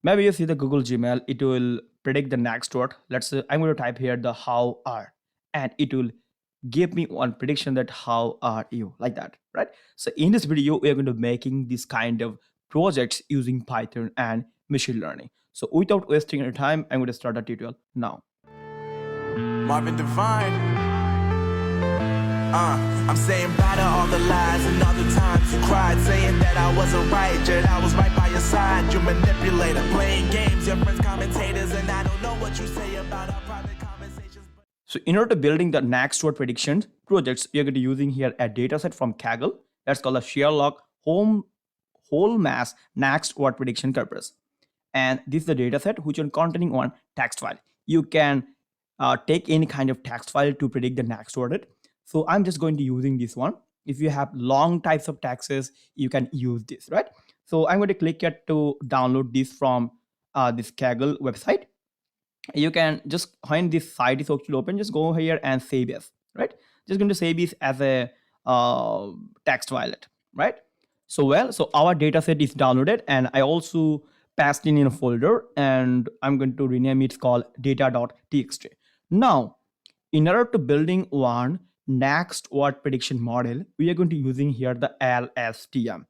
Maybe you see the Google Gmail, it will predict the next word. Let's say I'm going to type here the how are, and it will give me one prediction that how are you, like that, right? So in this video, we are going to making this kind of projects using Python and machine learning. So without wasting any time, I'm going to start the tutorial now. Marvin Devine. I'm saying bye to all the lies and all the times you cried, saying that I wasn't right, yet I was right by your side. You manipulator, playing games, your friends commentators, and I don't know what you say about our private conversations. So in order to building the next word prediction projects, we are going to using here a dataset from Kaggle. That's called a Sherlock whole mass next word prediction corpus. And this is the dataset which is containing one text file. You can take any kind of text file to predict the next word. So I'm just going to using this one. If you have long types of texts, you can use this, right? So I'm going to click here to download this from this Kaggle website. You can just, when this site is actually open, just go here and save as, right? Just going to save this as a text file, right? So our data set is downloaded, and I also passed in a folder, and I'm going to rename it called data.txt. Now, in order to building one next word prediction model, we are going to using here the LSTM.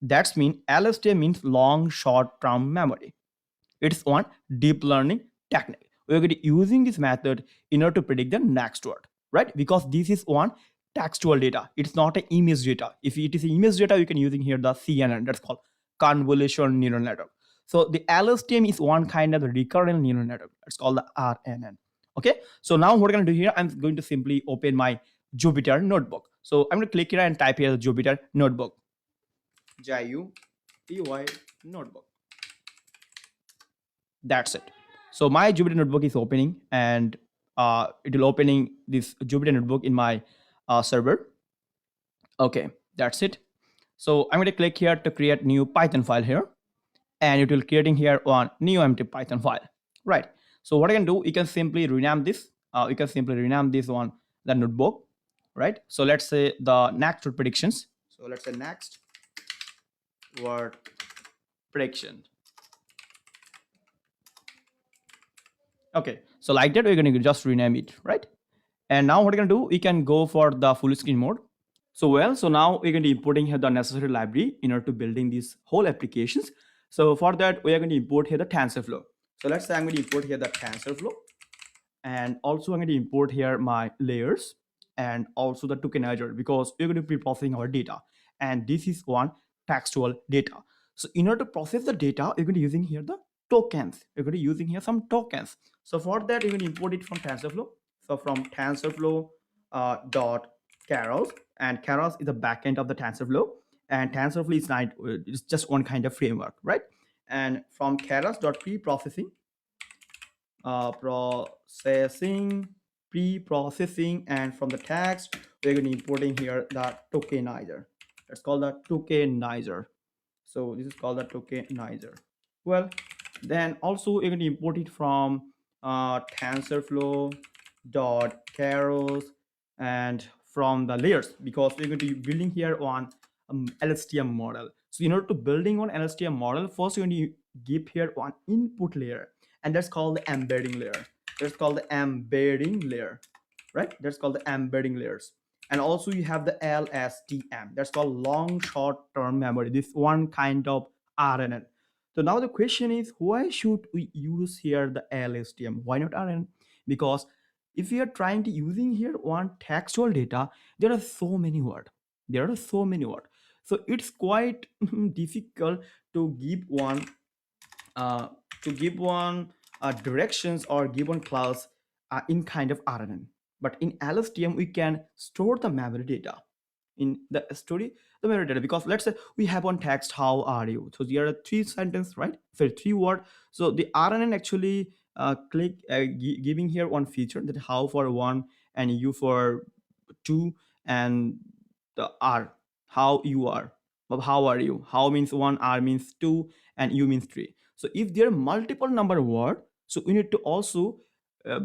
That's mean LSTM means long short term memory. It's one deep learning technique. We're going to using this method in order to predict the next word, right? Because this is one textual data. It's not an image data. If it is image data, you can using here the CNN. That's called convolution neural network. So the LSTM is one kind of recurrent neural network. It's called the RNN. Okay. So now what we're going to do here, I'm going to simply open my Jupyter notebook. So I'm going to click here and type here the Jupyter notebook. JUPY notebook. That's it. So my Jupyter notebook is opening, and it will opening this Jupyter notebook in my server. Okay, that's it. So I'm going to click here to create new Python file here, and it will creating here one new empty Python file, right? So what I can do, you can simply rename this. You can simply rename this one the notebook, right? So let's say the next word predictions. So let's say next word prediction. Okay, so like that, we're going to just rename it, right? And now what we're going to do, we can go for the full screen mode. So now we're going to importing here the necessary library in order to building these whole applications. So for that, we are going to import here the TensorFlow. So let's say I'm going to import here the TensorFlow, and also I'm going to import here my layers and also the tokenizer, because we're going to be processing our data, and this is one textual data. So in order to process the data, we're going to using here the tokens. We're going to using here some tokens. So for that, we're going to import it from TensorFlow. So from TensorFlow dot carols, and carols is the backend of the TensorFlow, and TensorFlow is not, it's just one kind of framework, right? And from carols dot preprocessing, pre-processing, and from the text, we're going to importing here the tokenizer. That's called the tokenizer. So this is called the tokenizer. Well, then also we're going to import it from TensorFlow dot carols, and from the layers, because we're going to be building here on LSTM model. So in order to building on LSTM model, first you're going to give here one input layer, and that's called the embedding layer. That's called the embedding layer, right? That's called the embedding layers. And also you have the LSTM, that's called long short term memory, this one kind of RNN. So now the question is, why should we use here the LSTM? Why not RNN? Because if we are trying to using here one textual data, there are so many words. So it's quite difficult to give one directions or give one class in kind of RNN. But in LSTM, we can store the memory data in the story, the memory data, because let's say we have one text, how are you? So there are three sentences, right? So 3 words. So the RNN actually giving here one feature, that how for 1 and you for 2, and the R, how you are. How are you? How means 1, R means 2, and you means 3. So if there are multiple number of words, so we need to also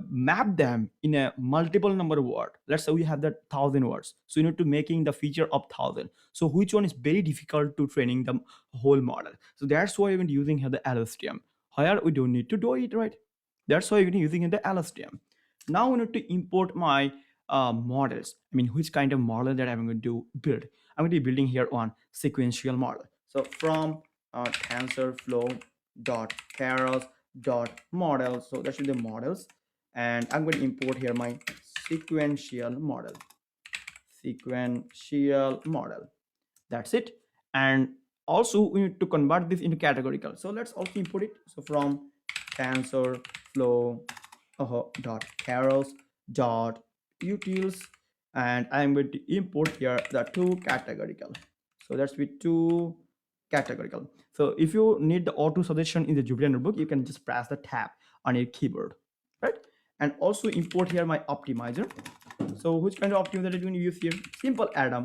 map them in a multiple number of words. Let's say we have that 1,000 words, so you need to making the feature of 1,000. So which one is very difficult to training the whole model? So that's why we're using here the LSTM. Here we don't need to do it, right? That's why we're using the LSTM. Now we need to import my models. I mean, which kind of model that I'm going to build. I'm going to be building here on sequential model. So from TensorFlow dot keras dot model. So that should be the models, and I'm going to import here my sequential model. That's it. And also we need to convert this into categorical. So let's also import it. So from TensorFlow dot keras dot utils, and I'm going to import here the two categorical. So that's with two categorical. So if you need the auto suggestion in the Jupyter notebook, you can just press the tab on your keyboard, right? And also import here my optimizer. So which kind of optimizer are you going to use here? Simple Adam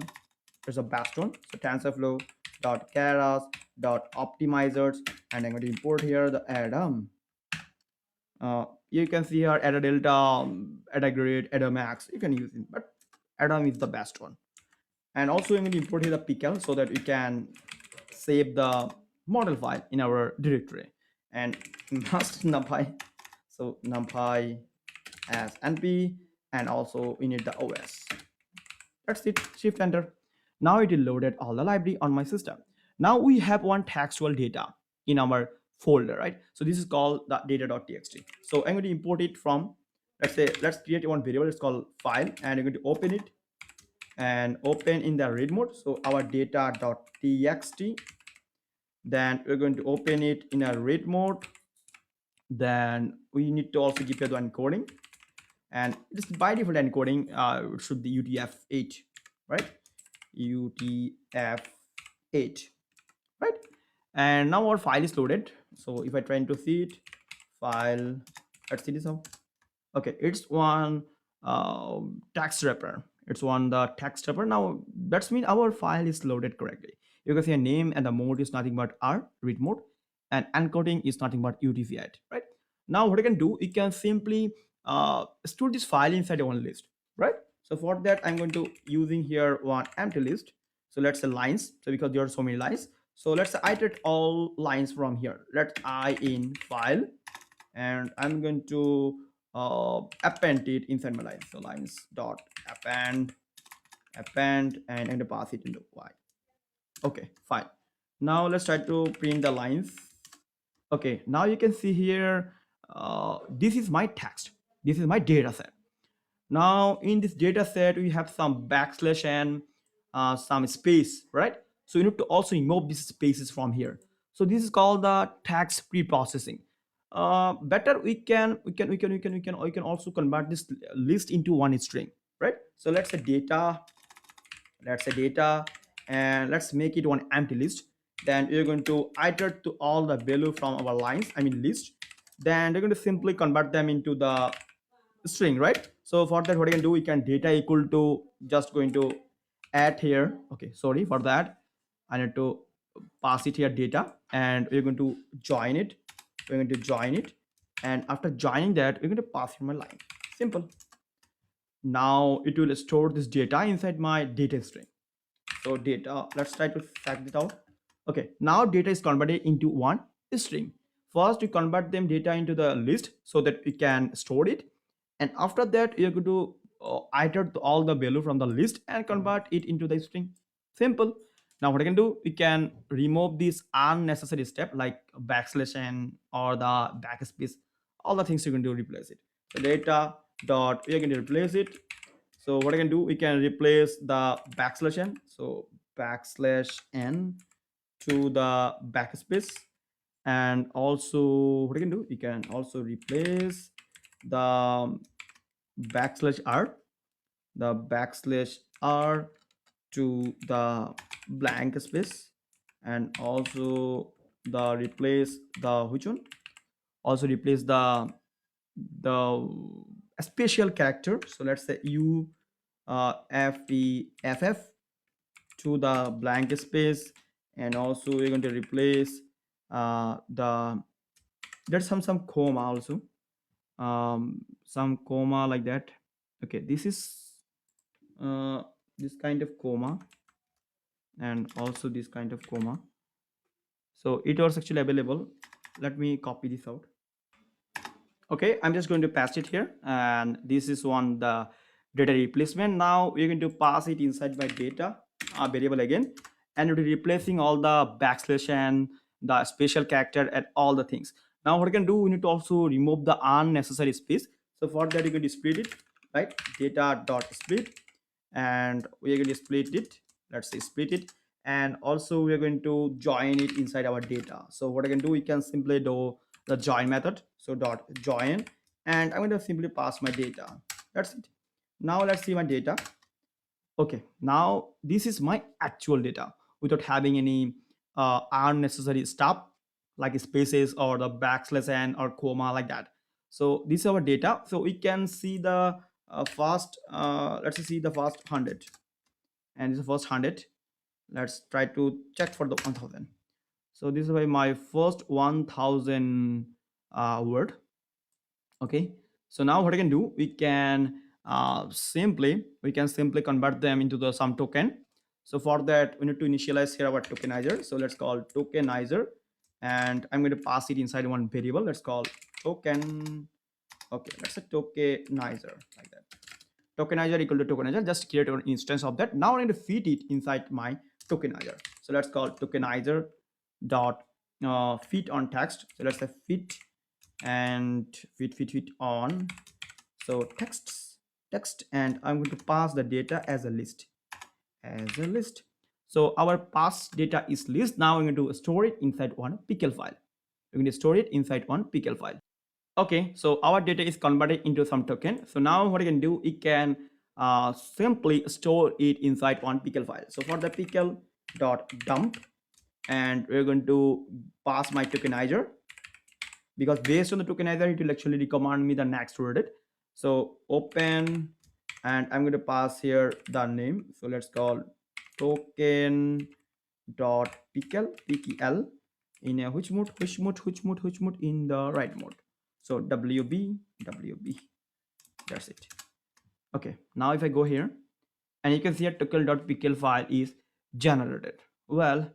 is the best one. So TensorFlow dot keras dot optimizers, and I'm going to import here the Adam. You can see here Ada Delta, Ada Grid, Ada Max. You can use it, but Adam is the best one. And also I'm going to import here the pickle so that we can save the model file in our directory. And must numpy. So numpy as np, and also we need the os. That's it. Shift enter. Now it is loaded all the library on my system. Now we have one textual data in our folder, right? So this is called the data.txt. So I'm going to import it from, let's create one variable. It's called file, and I'm going to open it and open in the read mode. So our data.txt, then we're going to open it in a read mode. Then we need to also give it the encoding, and it's by default encoding it should be UTF-8, right? UTF-8, right? And now our file is loaded. So if I try to see it, file, let's see this out. Okay, it's one text wrapper. It's one the text wrapper. Now that's mean our file is loaded correctly. You can see a name, and the mode is nothing but R, read mode, and encoding is nothing but UTF-8, right? Now what I can do, you can simply store this file inside one list, right? So for that, I'm going to using here one empty list. So let's say lines. So because there are so many lines, so let's iterate all lines from here. Let's I in file, and I'm going to append it inside my lines. So lines dot append, and I'm going to pass it into y. Okay, fine. Now let's try to print the lines. Okay, now you can see here, this is my text. This is my data set. Now in this data set, we have some backslash and some space, right? So you need to also remove these spaces from here. So this is called the text pre-processing. Better we can also convert this list into one string, right? So let's say data, and let's make it one empty list. Then we're going to iterate to all the value from our lines, I mean list. Then we're going to simply convert them into the string, right? So for that, what I can do, we can data equal to, just going to add here. Okay, sorry for that. I need to pass it here data, and we're going to join it. And after joining that, we're going to pass in my line. Simple. Now it will store this data inside my data string. So data, let's try to fact it out. Okay, now data is converted into one string. First, we convert them data into the list so that we can store it, and after that, you're going to iterate all the value from the list and convert it into the string. Simple. Now what I can do, we can remove this unnecessary step like backslash n or the backspace. All the things you can do, replace it. So data dot, we are going to replace it. So what I can do, we can replace the backslash n. So backslash n to the backspace, and also what I can do, we can also replace the backslash r to the blank space, and also the replace the which one, also replace the special character. So let's say u feff to the blank space, and also we're going to replace the, there's some comma also. some comma like that. Okay, this is this kind of comma, and also this kind of comma. So it was actually available. Let me copy this out. Okay, I'm just going to pass it here, and this is one the data replacement. Now we're going to pass it inside my data variable again, and we're replacing all the backslash and the special character and all the things. Now what we can do, we need to also remove the unnecessary space. So for that, you're going to split it, right? Data dot split, and we're going to split it. Let's say split it, and also we're going to join it inside our data. So what I can do, we can simply do the join method. So dot join, and I'm going to simply pass my data. That's it. Now let's see my data. Okay, now this is my actual data without having any unnecessary stuff like spaces or the backslash and or comma like that. So this is our data. So we can see the first let's see the first 100, and this is the first 100. Let's try to check for the 1000. So this is my first 1000 word. Okay, so now what I can do, we can simply convert them into the some token. So for that, we need to initialize here our tokenizer. So let's call tokenizer, and I'm going to pass it inside one variable. Let's call token. Okay, let's say tokenizer like that. Tokenizer equal to tokenizer. Just create an instance of that. Now I need to feed it inside my tokenizer. So let's call tokenizer dot fit on text. So let's say fit and fit on. So text, and I'm going to pass the data as a list. So our pass data is list. Now I'm going to store it inside one pickle file. We're going to store it inside one pickle file. Okay, so our data is converted into some token. So now what I can do, it can simply store it inside one pickle file. So for the pickle dot dump, and we're going to pass my tokenizer, because based on the tokenizer, it will actually recommend me the next word. So open, and I'm going to pass here the name. So let's call token dot pickle in a which mode in the right mode. So wb, that's it. Okay, now if I go here, and you can see a token.pickle file is generated. Well,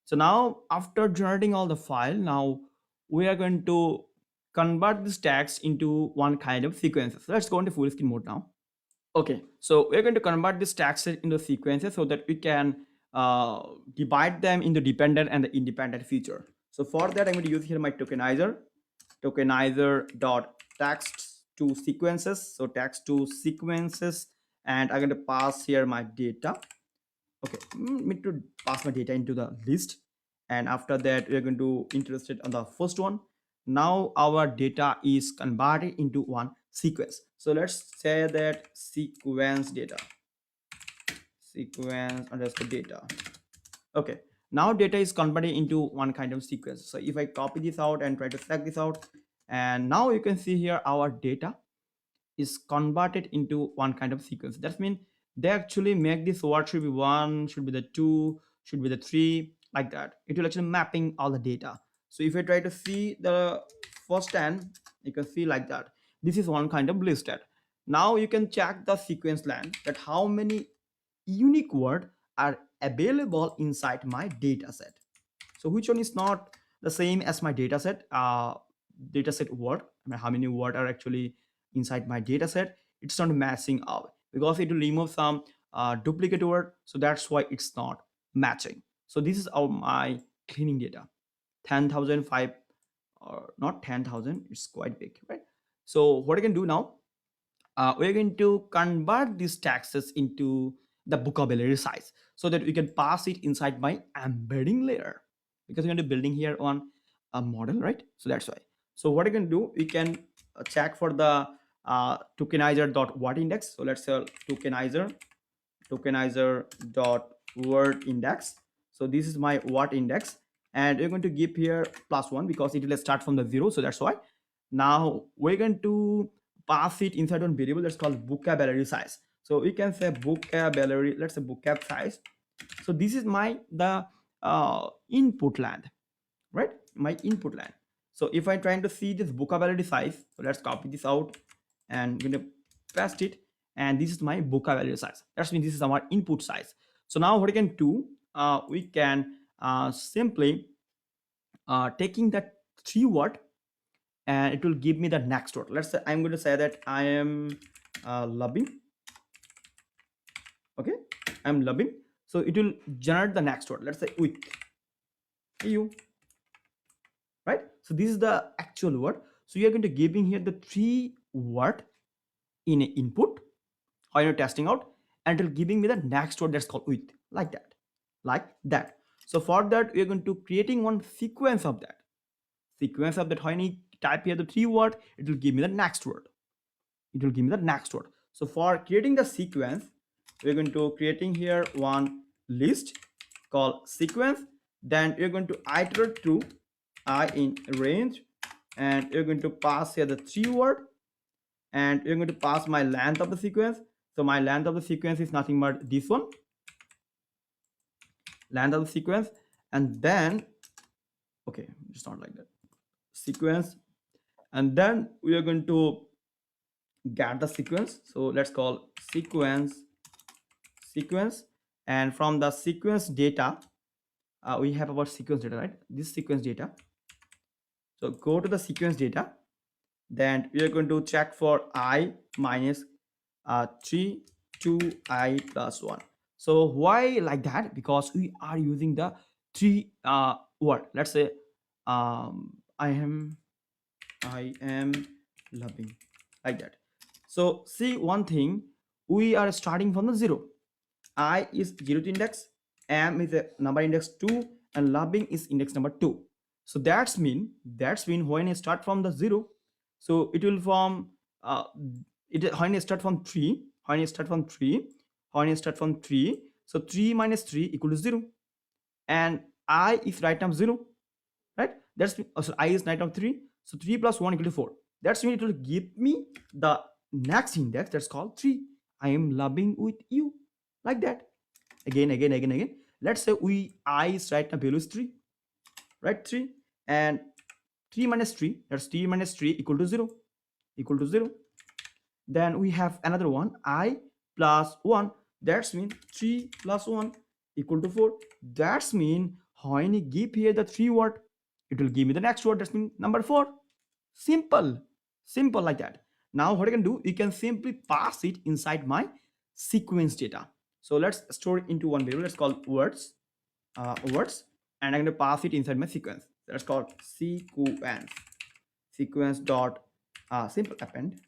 so now after generating all the file, now we are going to convert this text into one kind of sequences. So let's go into full screen mode now. Okay, so we're going to convert this text into sequences so that we can divide them into dependent and the independent feature. So for that, I'm going to use here my tokenizer dot text to sequences. So text to sequences, and I'm going to pass here my data. Okay, need to pass my data into the list, and after that we're going to interested on the first one. Now our data is converted into one sequence. So let's say that sequence underscore data. Okay, now data is converted into one kind of sequence. So if I copy this out and try to select this out, and now you can see here our data is converted into one kind of sequence. That means they actually make this word should be 1, should be the 2, should be the 3, like that. It will actually mapping all the data. So if I try to see the first 10, you can see like that. This is one kind of listed. Now you can check the sequence line, that how many unique words are available inside my data set. So which one is not the same as my data set word? I mean, how many words are actually inside my data set? It's not matching up because it will remove some duplicate word. So that's why it's not matching. So this is my cleaning data. 10,005 or not 10,000. It's quite big, right? So what I can do now, we're going to convert these taxes into the vocabulary size so that we can pass it inside my embedding layer, because we're going to building here on a model, right? So that's why. So what I can do, we can check for the tokenizer dot word index. So let's say tokenizer dot word index. So this is my word index, and we're going to give here +1 because it will start from the 0. So that's why. Now we're going to pass it inside one variable that's called vocabulary size. So we can say vocabulary, let's say vocab size. So this is my the input length, right? My input length. So if I'm trying to see this vocabulary size, so let's copy this out and I'm going to paste it. And this is my vocabulary size. That means this is our input size. So now what we can do, we can simply taking that 3 word, and it will give me the next word. Let's say I'm going to say that I am loving. Okay, I'm loving. So it will generate the next word. Let's say with you, right? So this is the actual word. So you're going to giving here the 3 word in input while you're testing out, and it will giving me the next word that's called with, like that, like that. So for that, we're going to creating one sequence of that. When I type here the 3 word, it will give me the next word. It will give me the next word. So for creating the sequence, we're going to creating here one list called sequence. Then you're going to iterate through I in range, and you're going to pass here the 3 word, and you're going to pass my length of the sequence. So my length of the sequence is nothing but this one, length of the sequence. And then, okay, it's not like that, sequence. And then we are going to get the sequence. So let's call sequence. And from the sequence data, we have our sequence data, right? This sequence data. So go to the sequence data. Then we are going to check for I minus 3 to I plus 1. So why like that? Because we are using the 3 word. Let's say I am loving, like that. So see one thing, we are starting from the 0. I is 0th index, m is a number index 2, and loving is index number 2. So that's mean when you start from the 0, so it will form when you start from 3, so 3 minus 3 equal to 0, and I is right now 0, right? That's so I is right now 3, so 3 plus 1 equal to 4. That's mean it will give me the next index, that's called 3. I am loving with you, like that. Again. Let's say I is right now value is 3, right? 3, and 3 minus 3, that's 3 minus 3 equal to 0, Then we have another one, I plus 1. That's mean 3 plus 1 equal to 4. That's mean when you give here the 3 word, it will give me the next word. That's mean number 4. Simple like that. Now what I can do, you can simply pass it inside my sequence data. So let's store it into one variable. Let's call words, and I'm going to pass it inside my sequence. That's called sequence dot simple append,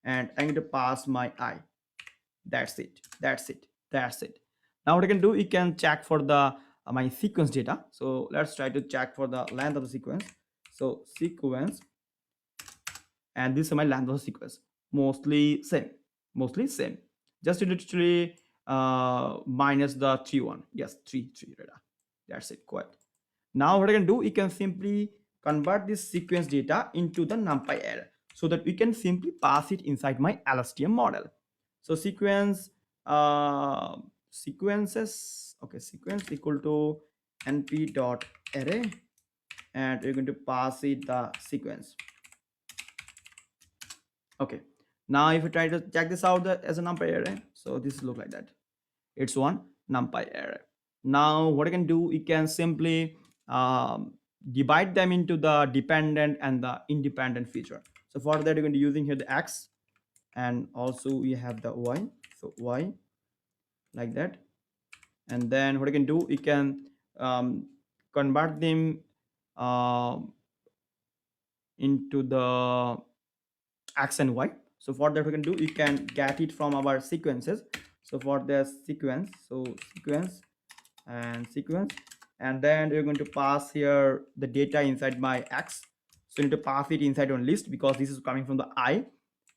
and I'm going to pass my I. That's it. Now what I can do, you can check for the my sequence data. So let's try to check for the length of the sequence. So sequence, and this is my length of the sequence. Mostly same. Just literally minus the 3 1. Yes, 3 data. That's it. Quite. Now what I can do, you can simply convert this sequence data into the NumPy array, so that we can simply pass it inside my LSTM model. So sequences, okay, sequence equal to np dot array, and we're going to pass it the sequence. Okay, now if you try to check this out as a NumPy array, so this look like that. It's one NumPy array. Now what I can do, you can simply divide them into the dependent and the independent feature. So for that, you're going to using here the x, and also we have the y. So y, like that. And then what I can do, you can convert them into the x and y. So for that, we can do, you can get it from our sequences. So for the sequence, so sequence, and then you're going to pass here the data inside my x. So you need to pass it inside one list, because this is coming from the I,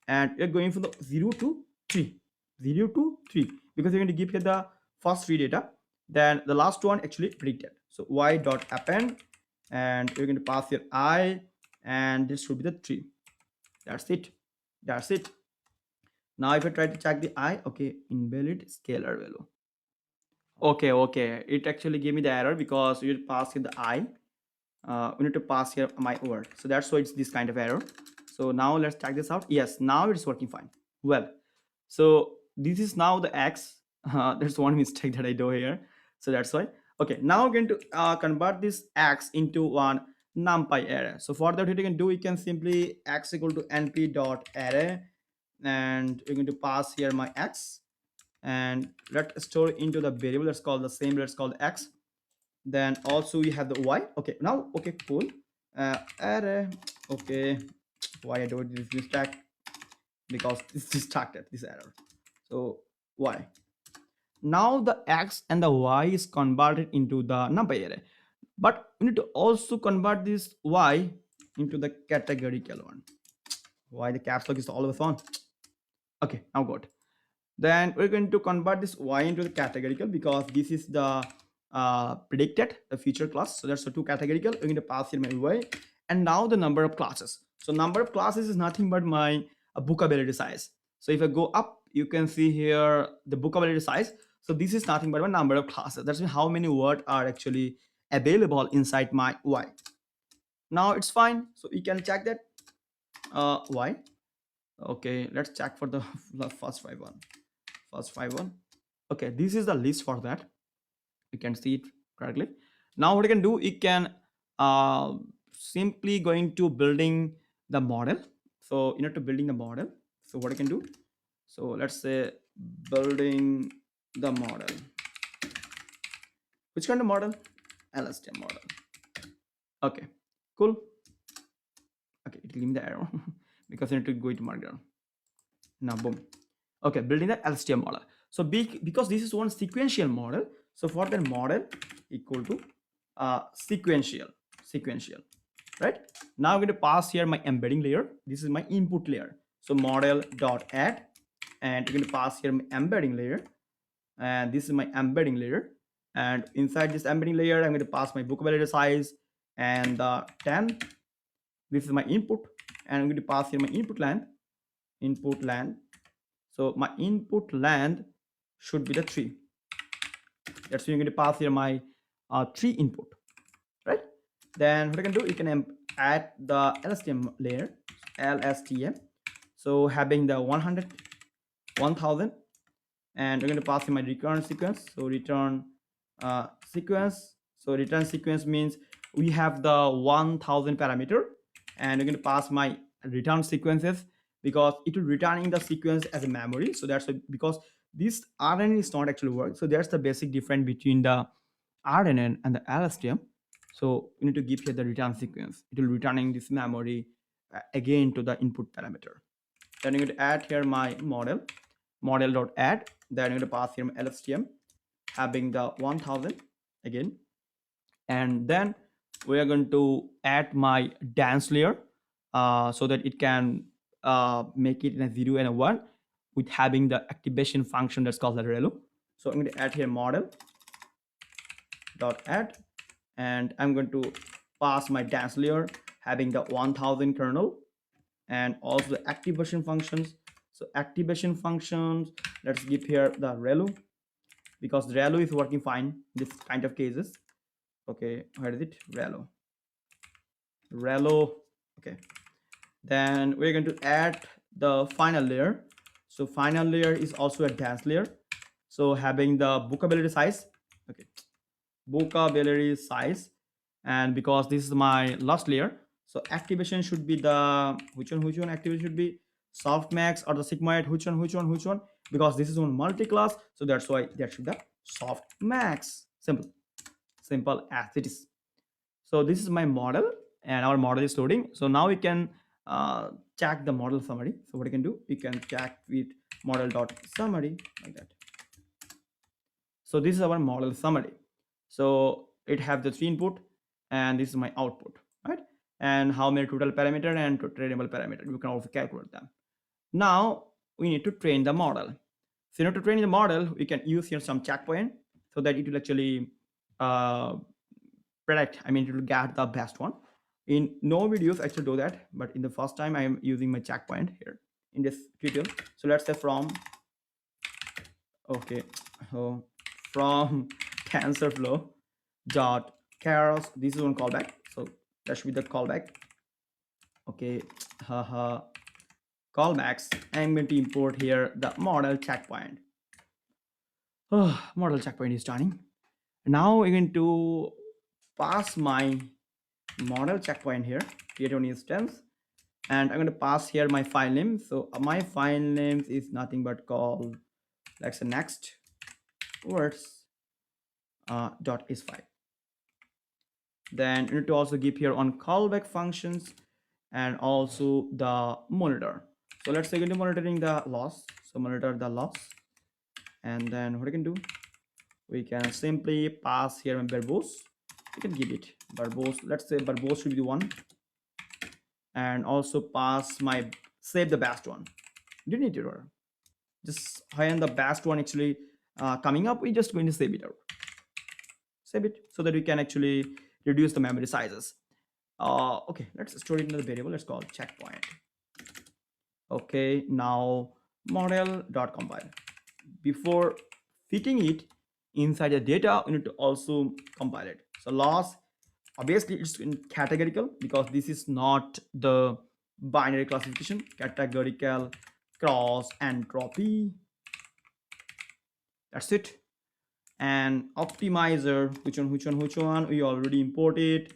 and you're going from the 0 to 3, because you're going to give here the first 3 data, then the last one actually predicted. So y dot append, and you're going to pass here I, and this should be the 3. That's it. Now if I try to check the I, okay, invalid scalar value. Okay, it actually gave me the error because you passed in the I. we need to pass here my word. So that's why it's this kind of error. So now let's check this out. Yes, now it's working fine. Well, so this is now the x. There's one mistake that I do here. So that's why. Okay, now we're going to convert this x into one numpy array. So for that, what you can do, you can simply x equal to np dot array, and we're going to pass here my x, and let's store into the variable. Let's call the same. Let's call the x. Then also we have the y. Okay, now okay, cool. Array. Okay, why I do this stack? Because it's distracted this error. So y. Now the x and the y is converted into the numpy array, but we need to also convert this y into the categorical one. Why the caps lock is always on? Okay, now good. Then we're going to convert this y into the categorical, because this is the predicted the feature class. So that's the two categorical. We're going to pass here my y, and now the number of classes. So number of classes is nothing but my bookability size. So if I go up, you can see here the bookability size. So this is nothing but my number of classes. That's how many words are actually available inside my y. Now it's fine. So you can check that y. Okay, let's check for the first five one. Okay, this is the list for that. You can see it correctly. Now what you can do, you can simply going to building the model. So you know, to building the model, so what I can do, so let's say building the model. Which kind of model? LSTM model. Okay, cool. Okay, it will give me the error because I need to go into markdown. Now boom. Okay, building the LSTM model. So because this is one sequential model, so for the model equal to sequential, right? Now I'm going to pass here my embedding layer. This is my input layer. So model dot add, and we're going to pass here my embedding layer, and this is my embedding layer. And inside this embedding layer, I'm going to pass my bookability size and the 10. This is my input, and I'm going to pass here my input length. So my input length should be the 3. That's why you're going to pass here my 3 input, right? Then what I can do, you can add the LSTM layer, LSTM. So having the 100, 1000, and we're going to pass in my recurrent sequence. So return sequence. So return sequence means we have the 1000 parameter, and we're going to pass my return sequences, because it will returning the sequence as a memory. So that's because this RNN is not actually work. So that's the basic difference between the RNN and the LSTM. So you need to give here the return sequence. It will returning this memory again to the input parameter. Then you're going to add here my model.add. Then you're going to pass here my LSTM having the 1000 again, and then we are going to add my dance layer so that it can make it in a 0 and a 1 with having the activation function that's called the relu. So I'm going to add here model dot add, and I'm going to pass my dance layer having the 1000 kernel, and also the activation functions. So activation functions, let's give here the relu, because the relu is working fine in this kind of cases. Okay, where is it? Relu. Okay, then we're going to add the final layer. So final layer is also a dance layer, so having the bookability size. Okay, bookability size, and because this is my last layer, so activation should be the which one activation should be softmax or the sigmoid, which one, because this is on multi-class, so that's why that should be softmax. Simple as it is. So this is my model, and our model is loading. So now we can check the model summary. So what you can do, you can check with model.summary like that. So this is our model summary. So it have the 3 input, and this is my output, right? And how many total parameter and trainable parameter, you can also calculate them. Now we need to train the model. So in order to train the model, we can use here some checkpoint, so that it will actually predict, it will get the best one. In no videos actually do that, but in the first time I am using my checkpoint here in this tutorial. So let's say from TensorFlow dot chars, this is one callback. So That should be the callback. Okay, haha, callbacks. I'm going to import here the model checkpoint. Oh, model checkpoint is done. Now we're going to pass my model checkpoint here, create an instance, and I'm going to pass here my file name. So my file name is nothing but called, let's say, next words dot is file. Then you need to also give here on callback functions and also the monitor. So let's say we're going to monitoring the loss. So monitor the loss, and then what we can do, we can simply pass here in verbose. You can give it verbose. Let's say verbose should be the one, and also pass my save the best one. You don't need to order. Just find the best one actually coming up. We're just going to save it out. Save it so that we can actually reduce the memory sizes. Okay, let's store it in the variable. Let's call checkpoint. Okay, now model.compile. Before fitting it inside the data, we need to also compile it. So loss, obviously it's in categorical because this is not the binary classification. Categorical cross entropy. That's it. And optimizer, which one? We already imported.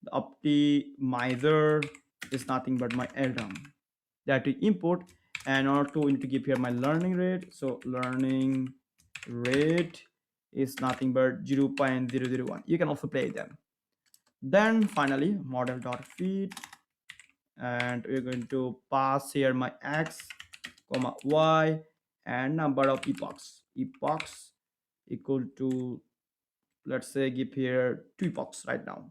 The optimizer is nothing but my algorithm that we import, and also we need to give here my learning rate. So learning rate is nothing but 0.001. You can also play them. Then finally model.feed, and we're going to pass here my x comma y and number of epochs equal to, let's say, give here 2 epochs right now,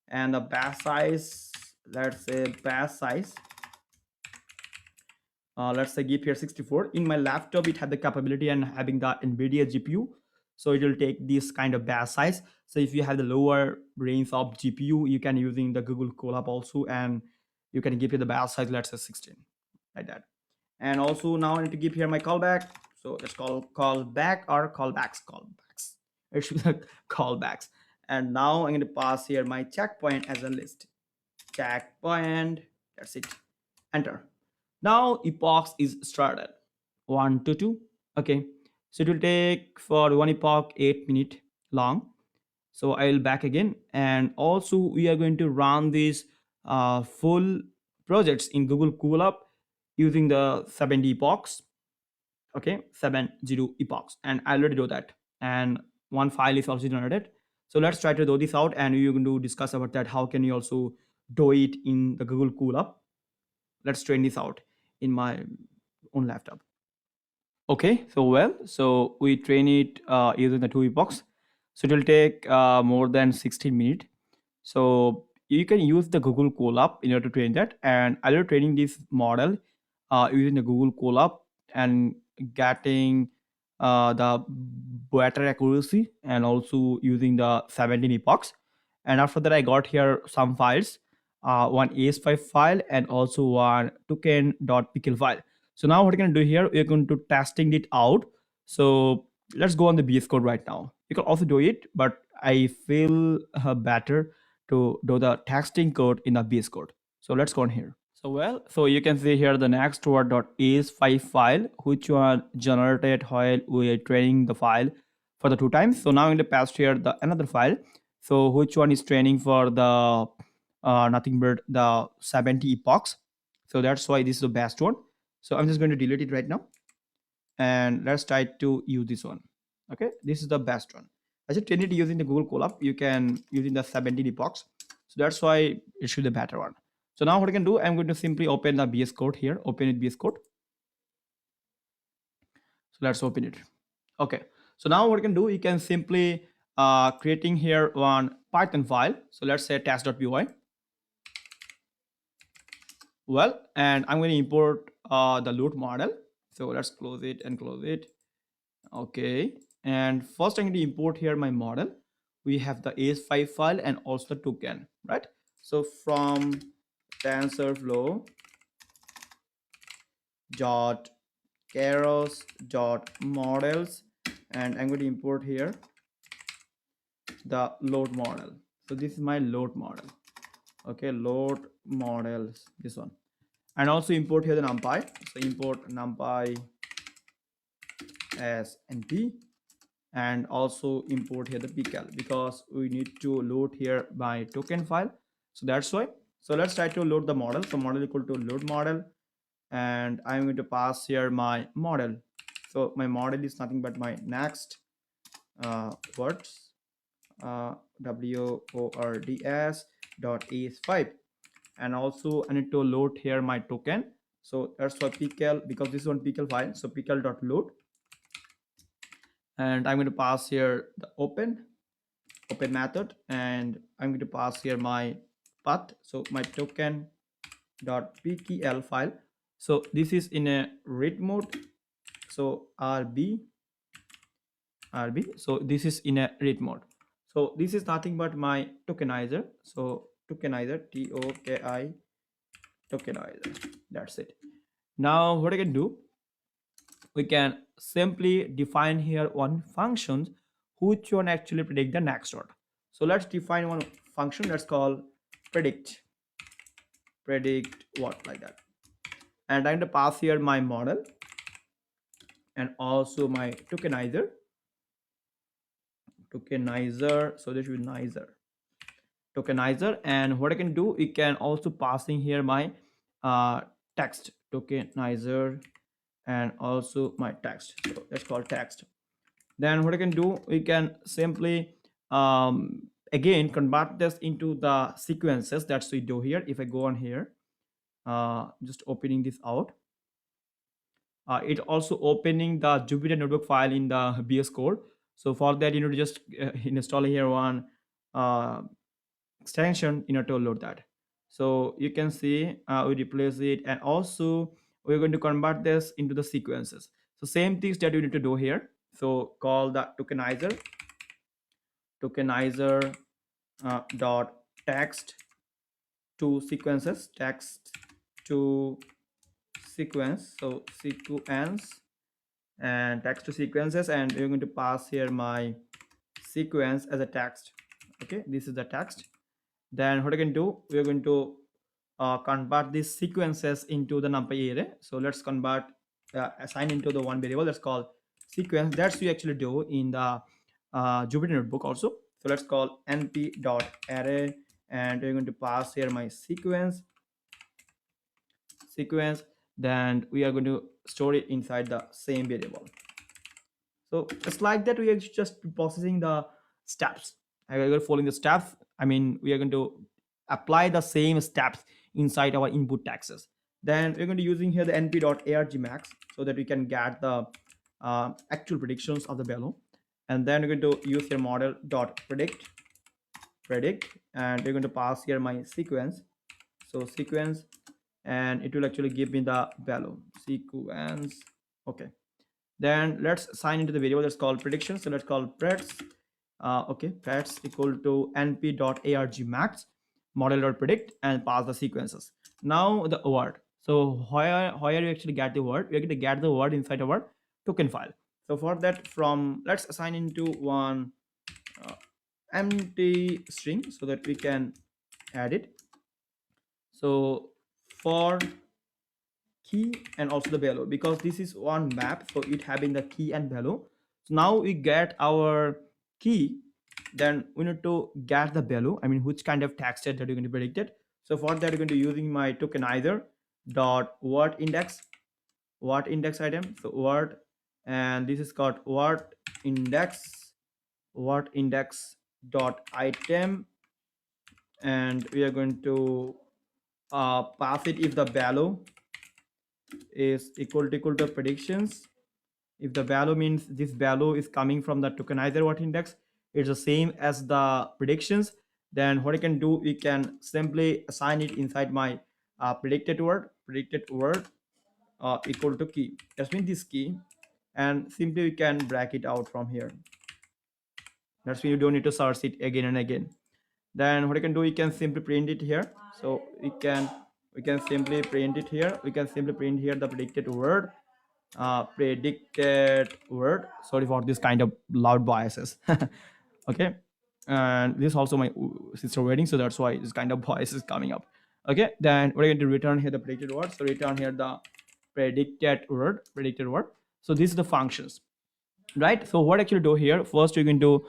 and the batch size, let's say batch size, let's say give here 64. In my laptop it had the capability and having the NVIDIA GPU, so it will take this kind of batch size. So if you have the lower range of GPU, you can using the Google Colab also, and you can give it the batch size, let's say 16, like that. And also now I need to give here my callback. So let's call callback or callbacks. It should be callbacks. And now I'm going to pass here my checkpoint as a list. Checkpoint. That's it. Enter. Now epochs is started. 1 to 2. Okay. So it will take for one epoch 8 minutes long. So I will back again, and also we are going to run these full projects in Google Colab using the 70 epochs. Okay, 70 epochs, and I already do that, and one file is also generated. So let's try to do this out, and we're going to discuss about that. How can you also do it in the Google Colab? Let's train this out in my own laptop. Okay, so we train it using the 2 epochs. So it will take more than 16 minutes. So you can use the Google Colab in order to train that. And I will training this model using the Google Colab and getting the better accuracy, and also using the 17 epochs. And after that, I got here some files, one AS5 file and also one token.pkl file. So now what we're going to do here, we're going to testing it out. So let's go on the VS Code right now. You can also do it, but I feel better to do the testing code in the VS Code. So let's go on here. So you can see here the next word.is5 file, which was generated while we are training the file for the 2 times. So now I'm going to pass here the another file. So which one is training for the nothing but the 70 epochs. So that's why this is the best one. So I'm just going to delete it right now, and let's try to use this one. Okay, this is the best one. I should train it using the Google Colab. You can using the 17 epochs. So that's why it should be the better one. So now what I can do, I'm going to simply open the VS Code here. Open it VS Code. So let's open it. Okay. So now what I can do, you can simply creating here one Python file. So let's say test.py. Well, and I'm going to import the load model. So let's close it and close it. Okay. And first I'm going to import here my model. We have the AS5 file and also the token, right? So from TensorFlow dot keros dot models, and I'm going to import here the load model. So this is my load model. Okay, load models, this one. And also import here the numpy. So import numpy as np, and also import here the pcal because we need to load here my token file. So that's why. So let's try to load the model. So model equal to load model, and I'm going to pass here my model. So my model is nothing but my next words, words dot is5, and also I need to load here my token. So that's why pkl, because this is one pkl file. So pkl dot load, and I'm going to pass here the open method, and I'm going to pass here my path. So my token dot pkl file. So this is in a read mode. So rb, so this is in a read mode. So this is nothing but my tokenizer. So tokenizer, toki tokenizer, that's it. Now what I can do, we can simply define here one function which one actually predict the next word. So let's define one function that's called predict what, like that. And I'm going to pass here my model and also my tokenizer. So this should be tokenizer. And what I can do, we can also passing here my text tokenizer, and also my text. So that's called text. Then what I can do, we can simply again convert this into the sequences. That's we do here. If I go on here, just opening this out, it also opening the Jupyter notebook file in the BS code. So for that, you need to just install here one uh, extension in order to load that. So you can see we replace it, and also we're going to convert this into the sequences. So same things that you need to do here. So call the tokenizer dot text to sequences, text to sequence. So sequence and text to sequences, and we're going to pass here my sequence as a text. Okay, this is the text. Then what I can do, we're going to convert these sequences into the numpy array. So let's convert assign into the one variable that's called sequence. That's we actually do in the Jupyter notebook also. So let's call np dot array, and we're going to pass here my sequence. Then we are going to store it inside the same variable. So it's like that. We are just processing the steps. We are following the steps. I mean, we are going to apply the same steps inside our input taxes. Then we're going to using here the np.argmax so that we can get the actual predictions of the value. And then we're going to use your model dot predict, and we're going to pass here my sequence. So sequence, and it will actually give me the value sequence. Okay. Then let's assign into the variable that's called prediction. So let's call preds. Preds equal to np.argmax model.predict, and pass the sequences. Now the word. So where you actually get the word? We're going to get the word inside our token file. So for that, let's assign into one empty string so that we can add it. So for key and also the value, because this is one map, so it having the key and value. So now we get our key, then we need to get the value. I mean, which kind of text set that you're going to predict it. So for that, we're going to using my tokenizer dot word index item. So word, and this is called word index dot item, and we are going to pass it if the value is equal to predictions. If the value means this value is coming from the tokenizer word index, it's the same as the predictions, then what I can do, we can simply assign it inside my predicted word equal to key. That means this key, and simply we can break it out from here. That's mean you don't need to search it again and again. Then what I can do, we can simply print it here. So we can simply print it here. We can simply print here the predicted word. Sorry for this kind of loud biases. Okay. and this is also my sister wedding, so that's why this kind of voice is coming up. Okay, then we're going to return here the predicted word. So return here the predicted word. So these are the functions, right? So what actually do here, first you're going to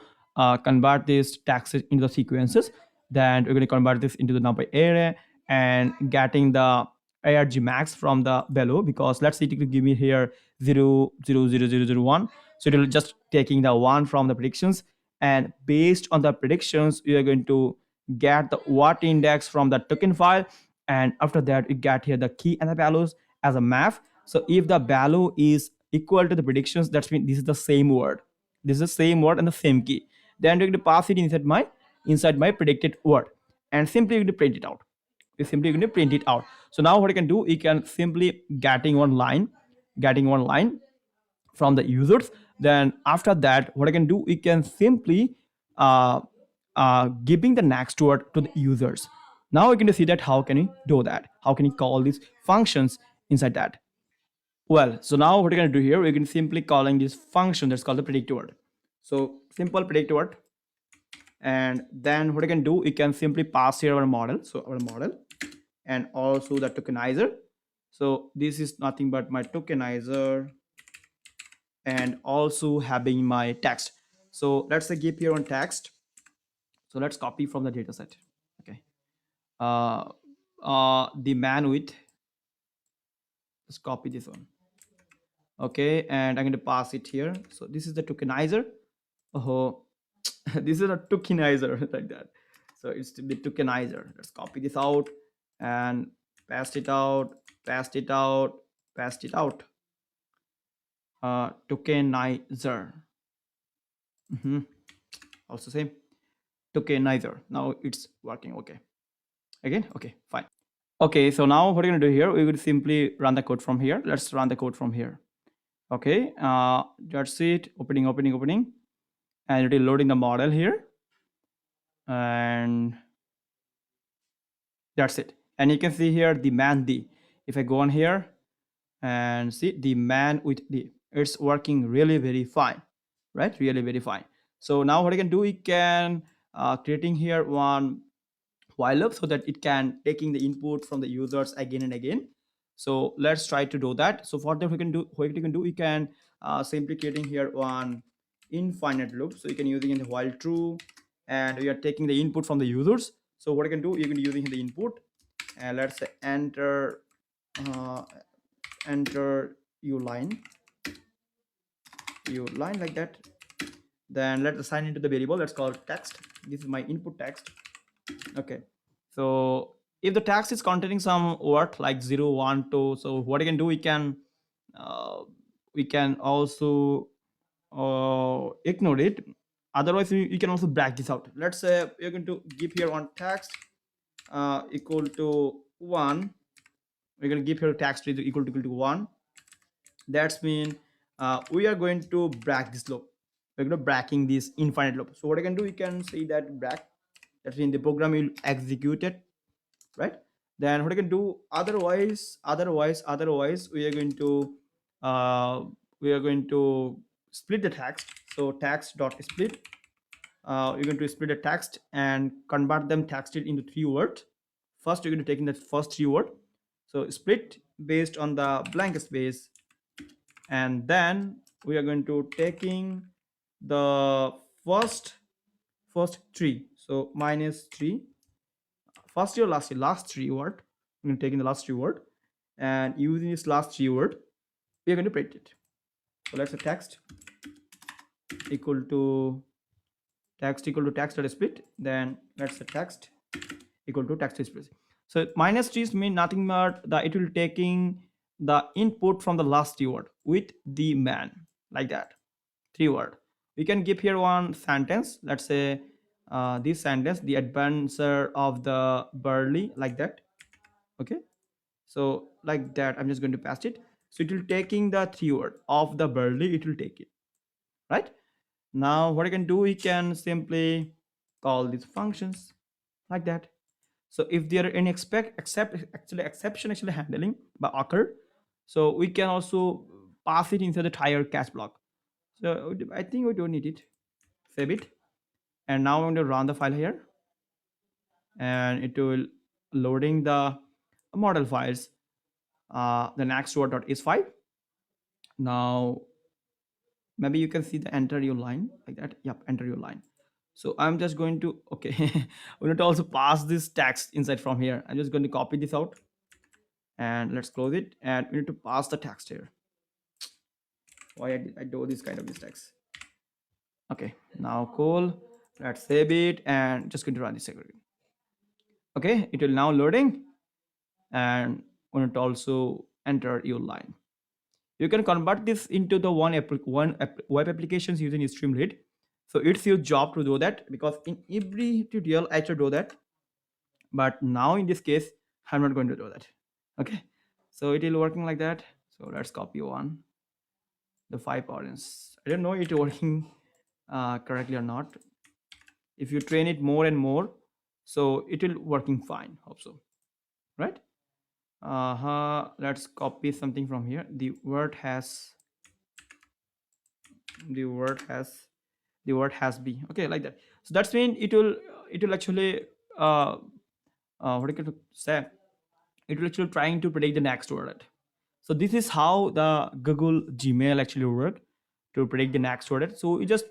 convert these taxes into the sequences, then we're going to convert this into the number array and getting the arg max from the value, because let's say it will give me here 0 0 0 0 0 1, so it will just taking the one from the predictions, and based on the predictions you are going to get the what index from the token file, and after that you get here the key and the values as a map. So if the value is equal to the predictions, that means this is the same word, this is the same word and the same key, then you're going to pass it inside my predicted word, and simply you're going to print it out. You're simply going to print it out. So now what you can do, you can simply getting one line from the users. Then after that what I can do, you can simply uh, giving the next word to the users. Now we can see that how can we do that, how can we call these functions inside that. Well, so now what we're going to do here, we're going to simply calling this function that's called the predicted word. So simple predicted word, and then what I can do, you can simply pass here our model. So our model and also the tokenizer. So this is nothing but my tokenizer, and also having my text. So let's say give here on text. So let's copy from the data set. Okay. The man with, let's copy this one. Okay, and I'm going to pass it here. So this is the tokenizer. Oh, this is a tokenizer like that. So it's the tokenizer. Let's copy this out and paste it out, paste it out, paste it out. Tokenizer. Also same tokenizer. Now it's working. Okay. Again. Okay. Fine. Okay. So now what we're gonna do here, we will simply run the code from here. Let's run the code from here. Okay. That's it. Opening, and it is loading the model here, and that's it. And you can see here the man D. If I go on here and see the man with D, it's working really very fine, right? Really very fine. So now what I can do, we can creating here one while loop so that it can taking the input from the users again and again. So let's try to do that. So for that we can do, what you can do, we can simply creating here one infinite loop. So you can using in the while true, and we are taking the input from the users. So what I can do, you can using the input, and let's say enter enter u line like that. Then let's assign it to the variable, let's call it text. This is my input text. Okay, so if the text is containing some word like 0 1 2, so what I can do, we can also ignore it. Otherwise you can also break this out. Let's say you're going to give here one text equal to 1. We're going to give here text is equal to 1. That's mean we are going to break this loop. We're going to breaking this infinite loop. So what I can do, you can say that break, that means the program will execute it, right? Then what I can do, otherwise we are going to split the text. So text dot split, you're going to split the text and convert them texted into 3 words. First you're going to take in the first 3 word, so split based on the blank space, and then we are going to taking the first 3, so -3, first year last 3 word. I'm going to take in the last 3 word, and using this last 3 word we are going to print it. So let's say text equal to text dot split, then let's say text equal to text split. So -3 mean nothing but that it will taking the input from the last word with the man, like that, 3 word. We can give here one sentence, let's say this sentence, the adventure of the barley, like that. Okay, so like that, I'm just going to paste it. So it will taking the 3 word of the barley, it will take it, right? Now what I can do, we can simply call these functions like that. So if there are any exception actually handling by occur, so we can also pass it inside the tire catch block. So I think we don't need it. Save it, And now I'm going to run the file here, and it will loading the model files, the next word.is5. Now maybe you can see the enter your line like that. Yep, enter your line. So I'm just going to, okay, we need to also pass this text inside from here. I'm just going to copy this out, and let's close it, and we need to pass the text here. Why I do this kind of mistakes. Okay, now cool, let's save it, and just going to run this again. Okay, it will now loading, and we need to also enter your line. You can convert this into the web applications using Streamlit. So it's your job to do that, because in every tutorial I should do that, but now in this case I'm not going to do that. Okay, so it is working like that. So let's copy one, the 5 points. I don't know it working correctly or not. If you train it more and more, so it will working fine, hope so, right? Let's copy something from here. The word has be, okay, like that. So that's mean it will actually what do you say, it will actually trying to predict the next word. So this is how the Google Gmail actually work to predict the next word. So you just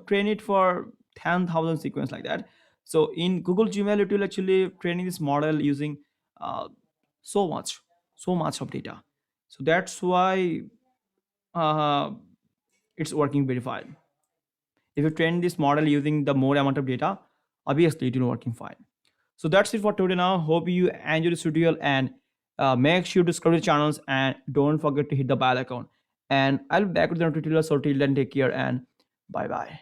train it for 10,000 sequence like that. So in Google Gmail it will actually training this model using uh, so much of data. So that's why uh, it's working very fine. If you train this model using the more amount of data, obviously it will working fine. So that's it for today now. Hope you enjoyed this tutorial, and make sure to subscribe to the channels, and don't forget to hit the bell icon. And I'll be back with another tutorial. So till then, take care and bye bye.